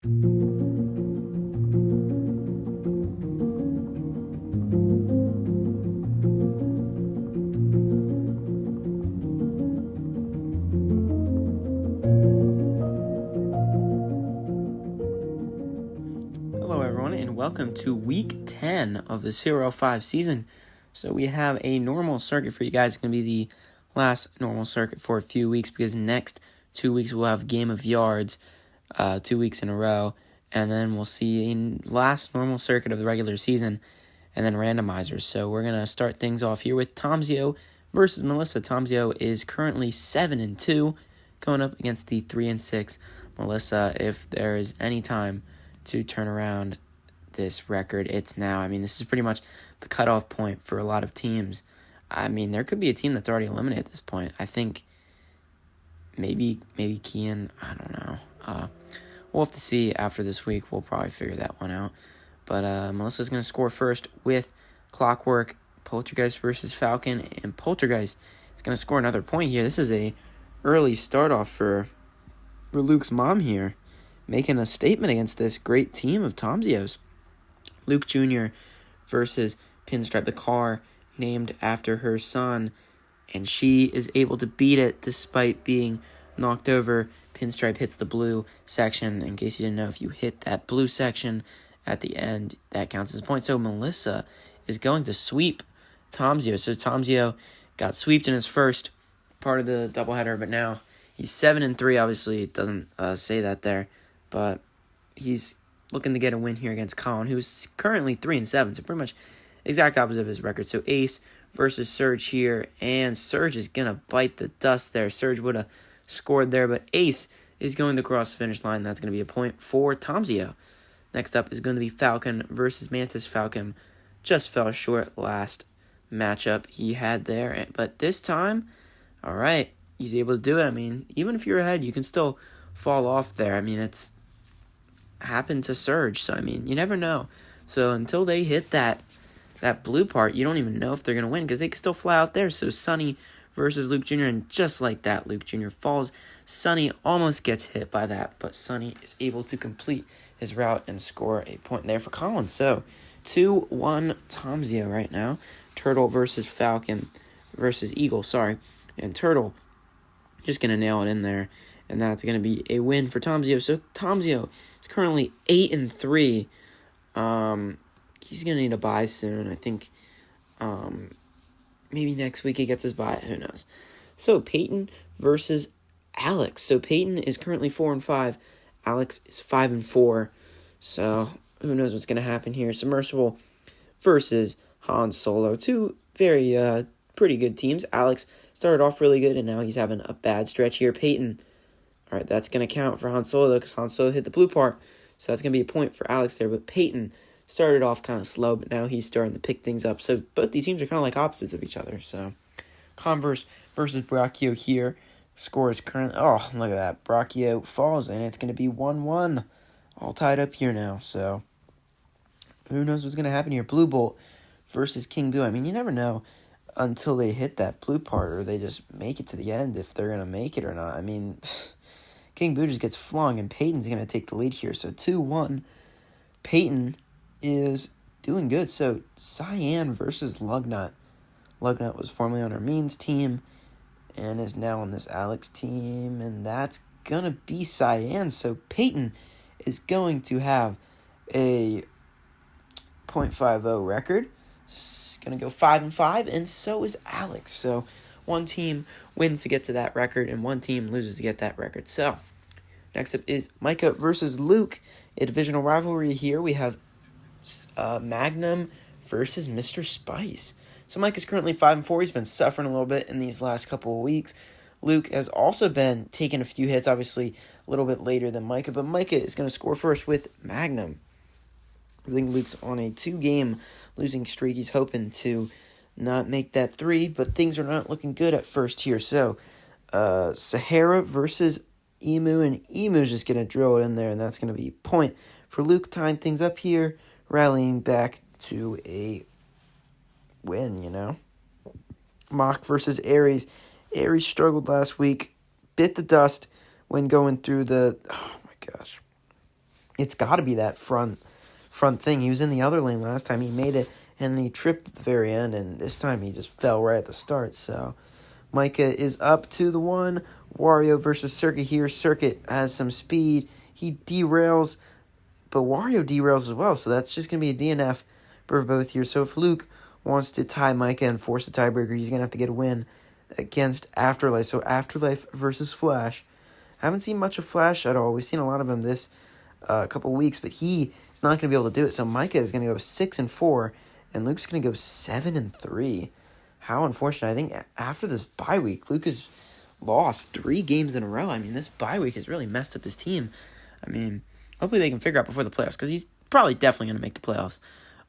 Hello everyone, and welcome to week 10 of the CRLV season. So we have a normal circuit for you guys. It's going to be the last normal circuit for a few weeks, because next 2 weeks we'll have Game of Yards, 2 weeks in a row, and then we'll see a last normal circuit of the regular season, and then randomizers. So we're going to start things off here with Tomzio versus Melissa. Tomzio is currently 7-2, going up against the 3-6 Melissa. If there is any time to turn around this record, it's now. I mean, this is pretty much the cutoff point for a lot of teams. I mean, there could be a team that's already eliminated at this point. I think maybe Kian, I don't know. We'll have to see after this week. We'll probably figure that one out. But Melissa's going to score first with Clockwork, Poltergeist versus Falcon, and Poltergeist is going to score another point here. This is a early start off for Luke's mom here, making a statement against this great team of Tomzios. Luke Jr. versus Pinstripe, the car named after her son, and she is able to beat it despite being knocked over. Pinstripe hits the blue section. In case you didn't know, if you hit that blue section at the end, that counts as a point. So Melissa is going to sweep Tomzio. So Tomzio got sweeped in his first part of the doubleheader, but now he's 7-3. Obviously, it doesn't say that there. But he's looking to get a win here against Colin, who's currently 3-7, so pretty much exact opposite of his record. So Ace versus Surge here, and Surge is going to bite the dust there. Surge would have scored there, but Ace is going to cross the finish line. That's going to be a point for Tomzio. Next up is going to be Falcon versus Mantis. Falcon just fell short last matchup he had there, but this time, all right, he's able to do it. I mean, even if you're ahead, you can still fall off there. I mean, it's happened to Surge, so I mean, you never know. So until they hit that blue part, you don't even know if they're going to win, because they can still fly out there. So Sonny versus Luke Jr., and just like that, Luke Jr. falls. Sonny almost gets hit by that, but Sonny is able to complete his route and score a point there for Colin. So 2-1 Tomzio right now. Turtle versus Falcon versus Eagle, and Turtle just going to nail it in there, and that's going to be a win for Tomzio. So Tomzio is currently 8-3. He's going to need a bye soon. I think maybe next week he gets his bye. Who knows? So Peyton versus Alex. So Peyton is currently 4-5. Alex is 5-4. So who knows what's going to happen here? Submersible versus Han Solo. Two very pretty good teams. Alex started off really good, and now he's having a bad stretch here. Peyton, all right, that's going to count for Han Solo, because Han Solo hit the blue part, so that's going to be a point for Alex there. But Peyton started off kind of slow, but now he's starting to pick things up. So both these teams are kind of like opposites of each other. So Converse versus Brachio here. Score is currently, oh, look at that. Brachio falls, and it's going to be 1-1. All tied up here now, so who knows what's going to happen here. Blue Bolt versus King Boo. I mean, you never know until they hit that blue part, or they just make it to the end, if they're going to make it or not. I mean, King Boo just gets flung, and Peyton's going to take the lead here. So 2-1. Peyton is doing good. So Cyan versus Lugnut. Lugnut was formerly on Armin's team and is now on this Alex team, and that's going to be Cyan. So Peyton is going to have a .50 record. Going to go 5-5, and so is Alex. So one team wins to get to that record, and one team loses to get that record. So next up is Micah versus Luke, a divisional rivalry here. We have Magnum versus Mr. Spice. So Mike is currently 5-4. He's been suffering a little bit in these last couple of weeks. Luke has also been taking a few hits, obviously a little bit later than Micah, but Micah is going to score first with Magnum. I think Luke's on a 2-game losing streak. He's hoping to not make that 3, but things are not looking good at first here. So Sahara versus Emu, and Emu's just going to drill it in there, and that's going to be a point for Luke, tying things up here, rallying back to a win, you know. Mock versus Aries. Aries struggled last week, bit the dust when going through the, oh my gosh, it's got to be that front thing. He was in the other lane last time. He made it, and he tripped at the very end, and this time he just fell right at the start. So Micah is up to the 1. Wario versus Circuit here. Circuit has some speed. He derails, but Wario derails as well, so that's just going to be a DNF for both here. So if Luke wants to tie Micah and force a tiebreaker, he's going to have to get a win against Afterlife. So Afterlife versus Flash. Haven't seen much of Flash at all. We've seen a lot of him this couple weeks, but he is not going to be able to do it. So Micah is going to go 6-4, and Luke's going to go 7-3. How unfortunate. I think after this bye week, Luke has lost 3 games in a row. I mean, this bye week has really messed up his team. I mean, hopefully they can figure out before the playoffs, because he's probably definitely going to make the playoffs.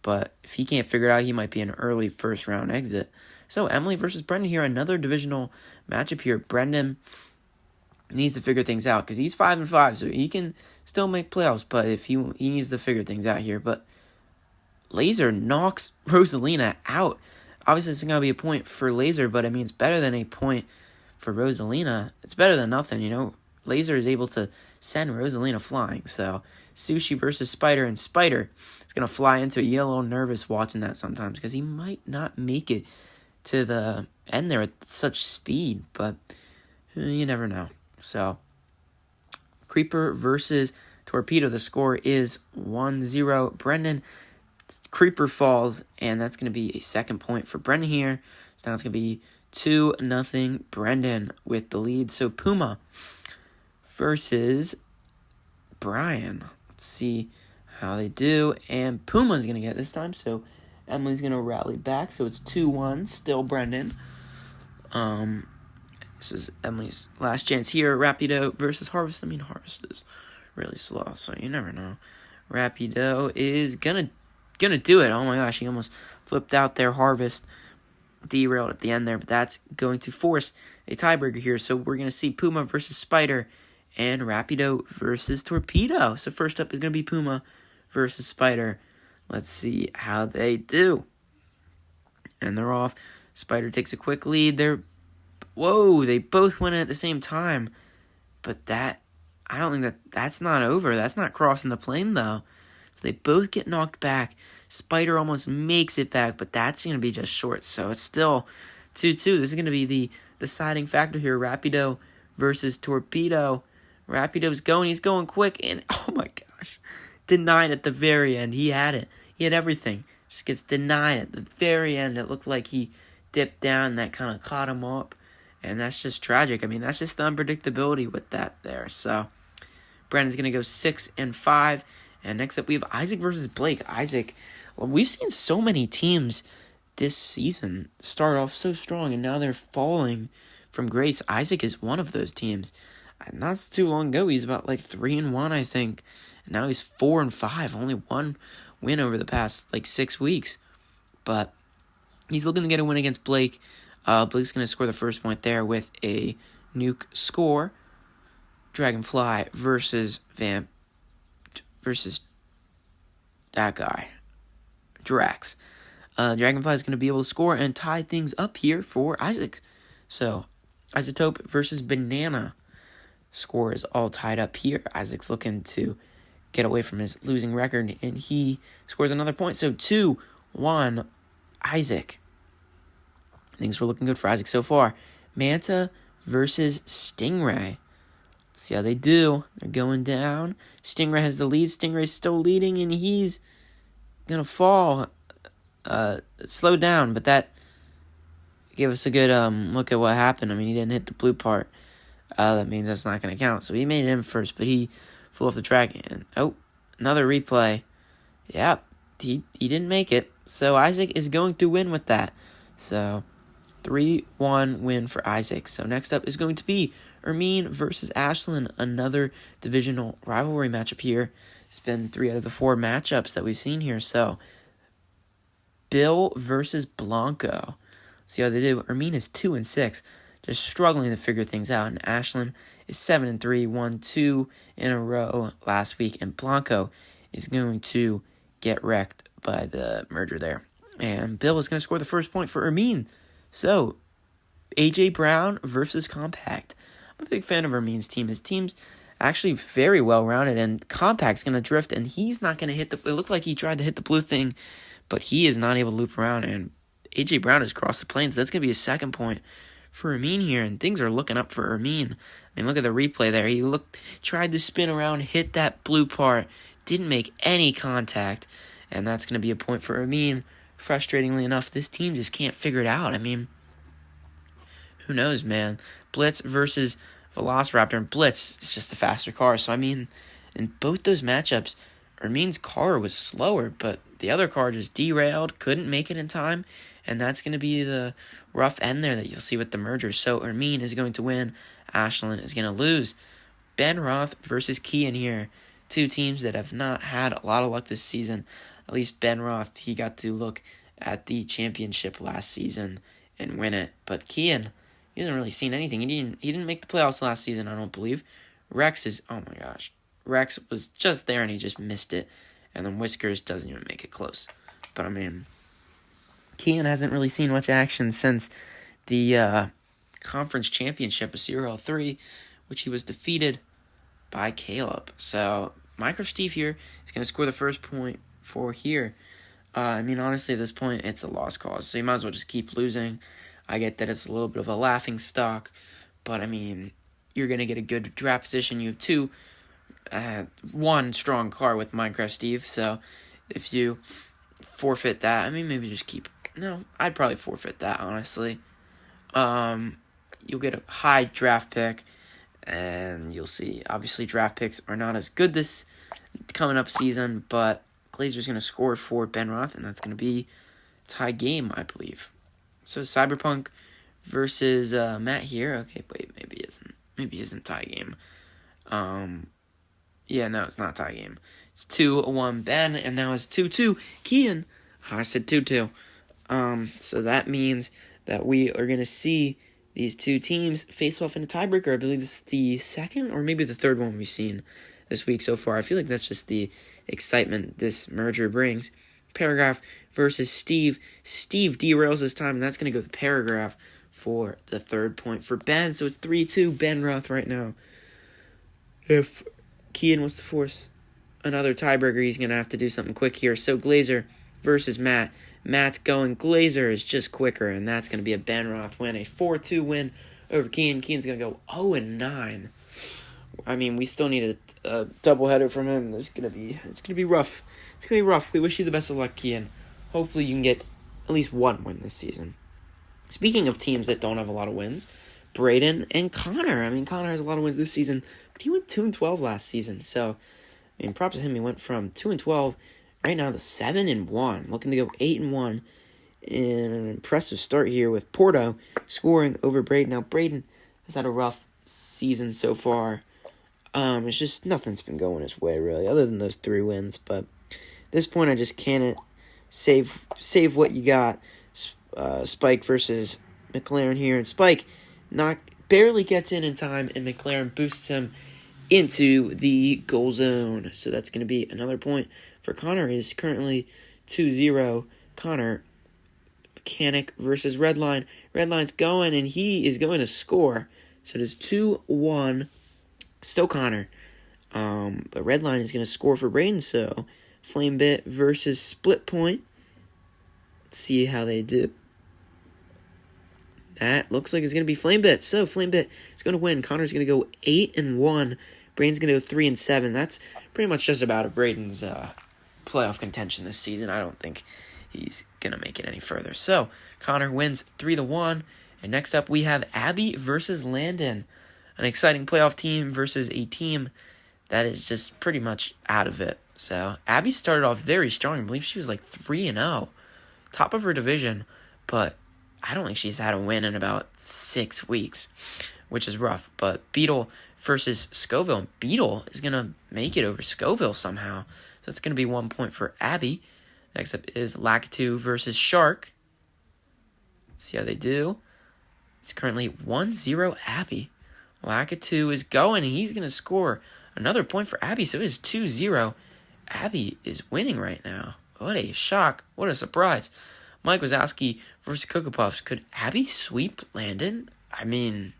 But if he can't figure it out, he might be an early first-round exit. So Emily versus Brendan here, another divisional matchup here. Brendan needs to figure things out, because he's 5-5, so he can still make playoffs, but if he needs to figure things out here. But Laser knocks Rosalina out. Obviously, it's going to be a point for Laser, but I mean, it's better than a point for Rosalina. It's better than nothing, you know. Laser is able to send Rosalina flying. So Sushi versus Spider, and Spider is going to fly into it. You get a little nervous watching that sometimes, because he might not make it to the end there at such speed, but you never know. So Creeper versus Torpedo. The score is 1-0. Brendan, Creeper falls, and that's going to be a second point for Brendan here. So now it's going to be 2-0 Brendan with the lead. So Puma versus Brian. Let's see how they do. And Puma's going to get it this time, so Emily's going to rally back. So it's 2-1, still Brendan. This is Emily's last chance here. Rapido versus Harvest. I mean, Harvest is really slow, so you never know. Rapido is gonna do it. Oh my gosh, he almost flipped out there. Harvest derailed at the end there, but that's going to force a tiebreaker here. So we're gonna see Puma versus Spider and Rapido versus Torpedo. So first up is gonna be Puma versus Spider. Let's see how they do. And they're off. Spider takes a quick lead. They both went at the same time. But I don't think that's not over. That's not crossing the plane, though. So they both get knocked back. Spider almost makes it back, but that's going to be just short. So it's still 2-2. This is going to be the deciding factor here. Rapido versus Torpedo. Rapido's going. He's going quick. And, oh my gosh, denied at the very end. He had it. He had everything. Just gets denied at the very end. It looked like he dipped down, and that kind of caught him up. And that's just tragic. I mean, that's just the unpredictability with that there. So Brandon's going to go 6-5. And next up, we have Isaac versus Blake. Isaac, we've seen so many teams this season start off so strong, and now they're falling from grace. Isaac is one of those teams. Not too long ago, he's about 3-1, I think. And now he's 4-5. Only one win over the past 6 weeks. But he's looking to get a win against Blake. Blake's going to score the first point there with a nuke score. Dragonfly versus that guy, Drax. Dragonfly is going to be able to score and tie things up here for Isaac. So Isotope versus Banana. Score is all tied up here. Isaac's looking to get away from his losing record, and he scores another point. So 2-1 Isaac. Things were looking good for Isaac so far. Manta versus Stingray. Let's see how they do. They're going down. Stingray has the lead. Stingray's still leading, and he's going to fall. Slow down, but that gave us a good look at what happened. I mean, he didn't hit the blue part. That means that's not going to count. So he made it in first, but he flew off the track. And, another replay. Yep, he didn't make it. So Isaac is going to win with that. So 3-1 win for Isaac. So next up is going to be Ermine versus Ashlyn, another divisional rivalry matchup here. It's been 3 out of the 4 matchups that we've seen here. So Bill versus Blanco. See how they do. Ermine is 2-6, just struggling to figure things out. And Ashlyn is 7-3, won 2 in a row last week. And Blanco is going to get wrecked by the merger there. And Bill is going to score the first point for Ermine. So, AJ Brown versus Compact. I'm a big fan of Ermine's team. His teams actually very well-rounded, and Compact's going to drift, and he's not going to hit it looked like he tried to hit the blue thing, but he is not able to loop around, and A.J. Brown has crossed the plains. That's going to be his second point for Amin here, and things are looking up for Amin. I mean, look at the replay there. He tried to spin around, hit that blue part, didn't make any contact, and that's going to be a point for Amin. Frustratingly enough, this team just can't figure it out. I mean, who knows, man? Blitz versus Velociraptor, and Blitz is just the faster car. So, I mean, in both those matchups, Amin's car was slower, but the other car just derailed, couldn't make it in time, and that's going to be the rough end there that you'll see with the merger. So, Amin is going to win. Ashland is going to lose. Ben Roth versus Kian here. Two teams that have not had a lot of luck this season. At least Ben Roth, he got to look at the championship last season and win it. But Kian, he hasn't really seen anything. He didn't make the playoffs last season, I don't believe. Rex was just there and he just missed it. And then Whiskers doesn't even make it close. But I mean, Kian hasn't really seen much action since the conference championship of CRL3, which he was defeated by Caleb. So Micro Steve here is going to score the first point for here. I mean, honestly, at this point, it's a lost cause. So you might as well just keep losing. I get that it's a little bit of a laughing stock, but I mean, you're going to get a good draft position. You have one strong car with Minecraft Steve, so if you forfeit that, I mean, maybe just I'd probably forfeit that, honestly. You'll get a high draft pick, and you'll see, obviously, draft picks are not as good this coming up season, but Glazer's going to score for Ben Roth, and that's going to be a tie game, I believe. So Cyberpunk versus Matt here. Okay, wait, maybe it isn't. Maybe it isn't tie game. Yeah, no, it's not tie game. It's 2-1 Ben, and now it's 2-2 Kian. I said 2-2. So that means that we are going to see these two teams face off in a tiebreaker. I believe it's the second or maybe the third one we've seen this week so far. I feel like that's just the excitement this merger brings. Paragraph versus Steve. Steve derails this time, and that's going to go to Paragraph for the third point for Ben. So it's 3-2 Ben Roth right now. If Kian was to force another tiebreaker, he's going to have to do something quick here. So Glazer versus Matt. Matt's going. Glazer is just quicker, and that's going to be a Ben Roth win. A 4-2 win over Kian. Kian's going to go 0-9. I mean, we still need a doubleheader from him. It's gonna be rough. It's gonna be rough. We wish you the best of luck, Kian. Hopefully, you can get at least one win this season. Speaking of teams that don't have a lot of wins, Braden and Connor. I mean, Connor has a lot of wins this season, but he went 2-12 last season. So, I mean, props to him. He went from 2-12 right now to 7-1, looking to go 8-1. In an impressive start here with Porto scoring over Braden. Now, Braden has had a rough season so far. It's just nothing's been going his way, really, other than those 3 wins. But at this point, I just can't save what you got. Spike versus McLaren here. And Spike barely gets in time, and McLaren boosts him into the goal zone. So that's going to be another point for Connor. Is currently 2-0. Connor, Mechanic versus Redline. Redline's going, and he is going to score. So it is 2-1. Still Connor. But Redline is going to score for Braden. So Flamebit versus Split Point. Let's see how they do. That looks like it's going to be Flamebit. So Flamebit is going to win. Connor's going to go 8-1. Braden's going to go 3-7. That's pretty much just about Braden's playoff contention this season. I don't think he's going to make it any further. So Connor wins 3-1. And next up we have Abby versus Landon. An exciting playoff team versus a team that is just pretty much out of it. So Abby started off very strong. I believe she was like 3-0. Top of her division. But I don't think she's had a win in about 6 weeks, which is rough. But Beetle versus Scoville. And Beetle is going to make it over Scoville somehow. So it's going to be 1 point for Abby. Next up is Lakitu versus Shark. Let's see how they do. It's currently 1-0 Abby. Lakitu is going, and he's going to score another point for Abby. So it is 2-0. Abby is winning right now. What a shock. What a surprise. Mike Wazowski versus Cocoa Puffs. Could Abby sweep Landon? I mean,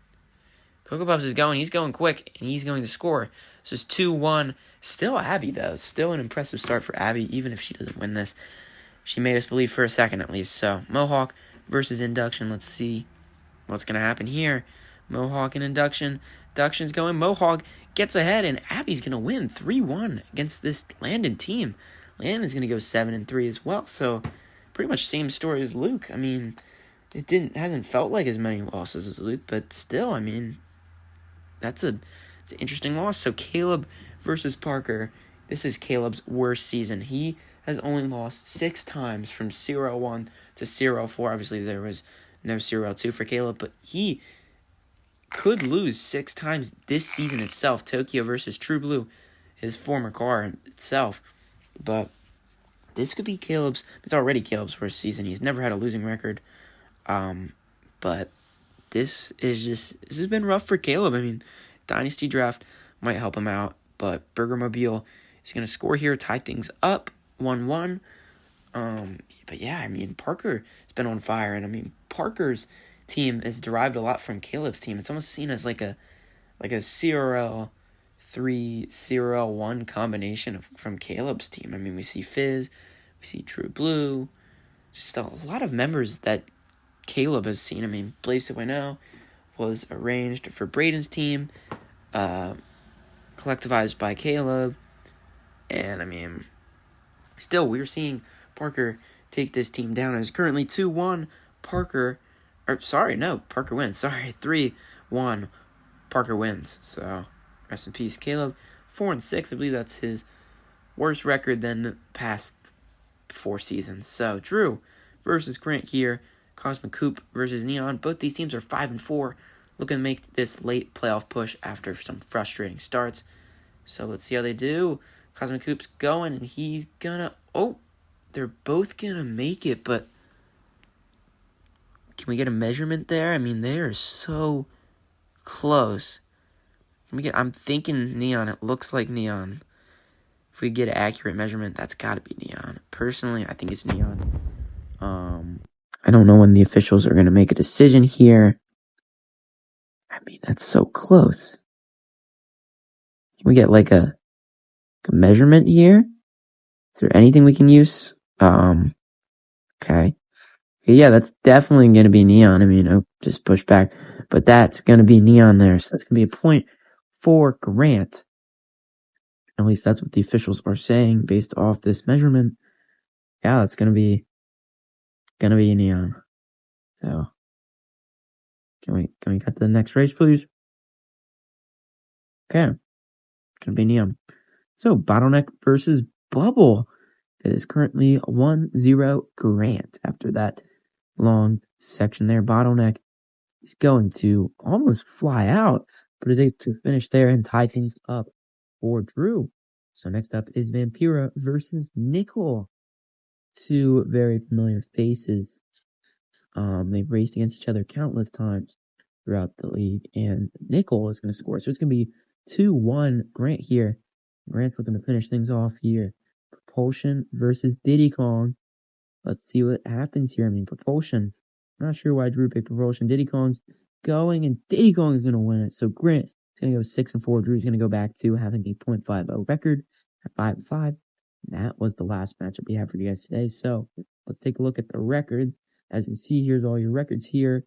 Cocoa Puffs is going. He's going quick, and he's going to score. So it's 2-1. Still Abby, though. Still an impressive start for Abby, even if she doesn't win this. She made us believe for a second, at least. So Mohawk versus Induction. Let's see what's going to happen here. Mohawk and Induction. Induction's going. Mohawk gets ahead, and Abby's going to win 3-1 against this Landon team. Landon's going to go 7-3 as well. So pretty much same story as Luke. I mean, hasn't felt like as many losses as Luke, but still, I mean, it's an interesting loss. So Caleb versus Parker. This is Caleb's worst season. He has only lost 6 times from CRL1 to CRL4. Obviously, there was no CRL2 for Caleb, but he could lose 6 times this season itself. Tokyo versus True Blue, his former car itself. But this could be it's already Caleb's worst season. He's never had a losing record. But this has been rough for Caleb. I mean, Dynasty Draft might help him out, but Burgermobile is going to score here, tie things up 1-1. But yeah, I mean, Parker has been on fire, and I mean, Parker's team is derived a lot from Caleb's team. It's almost seen as like a CRL3, CRL1 combination from Caleb's team. I mean, we see Fizz, we see True Blue, just a lot of members that Caleb has seen. I mean, Blaze 2.0 was arranged for Braden's team, collectivized by Caleb, and I mean, still, we're seeing Parker take this team down. It's currently 2-1. Parker wins. 3-1. Parker wins. So, rest in peace, Caleb. 4-6. I believe that's his worst record than the past 4 seasons. So, Drew versus Grant here. Cosmic Coop versus Neon. Both these teams are 5-4. Looking to make this late playoff push after some frustrating starts. So, let's see how they do. Cosmic Coop's going, and he's gonna... Oh, they're both gonna make it, but... Can we get a measurement there? I mean, they are so close. I'm thinking Neon. It looks like Neon. If we get an accurate measurement, that's got to be Neon. Personally, I think it's Neon. I don't know when the officials are going to make a decision here. I mean, that's so close. Can we get like a measurement here? Is there anything we can use? Okay. Yeah, that's definitely going to be Neon. I mean, just push back. But that's going to be Neon there. So that's going to be a point for Grant. At least that's what the officials are saying based off this measurement. Yeah, that's going to be Neon. So, can we cut to the next race, please? Okay. It's going to be Neon. So, Bottleneck versus Bubble. It is currently 1-0 Grant after that long section there. Bottleneck is going to almost fly out, but is able to finish there and tie things up for Drew. So next up is Vampira versus Nickel. 2 very familiar faces. They've raced against each other countless times throughout the league, and Nickel is going to score. So it's going to be 2-1 Grant here. Grant's looking to finish things off here. Propulsion versus Diddy Kong. Let's see what happens here. I mean, Propulsion. Not sure why Drew picked Propulsion. Diddy Kong's going, and Diddy Kong is going to win it. So Grant is going to go 6-4. Drew's going to go back to having a .50 record at 5-5. That was the last matchup we have for you guys today. So let's take a look at the records. As you can see, here's all your records here.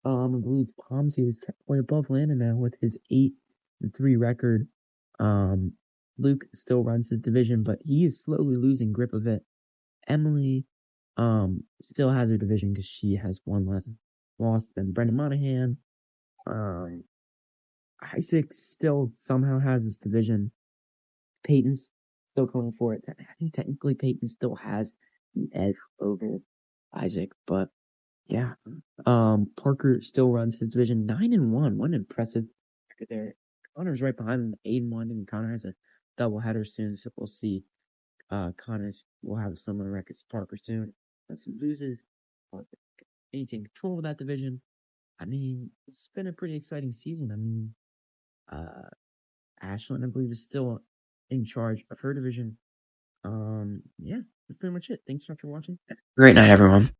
I believe Pomsey is technically above Landon now with his 8-3 record. Luke still runs his division, but he is slowly losing grip of it. Emily still has her division because she has 1 less loss than Brendan Monahan. Isaac still somehow has his division. Peyton's still going for it. I think technically Peyton still has the edge over Isaac, but yeah. Parker still runs his division 9-1. One impressive record there. Connor's right behind him, 8-1, and Connor has a doubleheader soon, so we'll see. Connors will have a similar record to Parker soon. Unless he loses, Parker maintain control of that division. I mean, it's been a pretty exciting season. I mean, Ashlyn, I believe, is still in charge of her division. Yeah, that's pretty much it. Thanks so much for watching. Great night, everyone.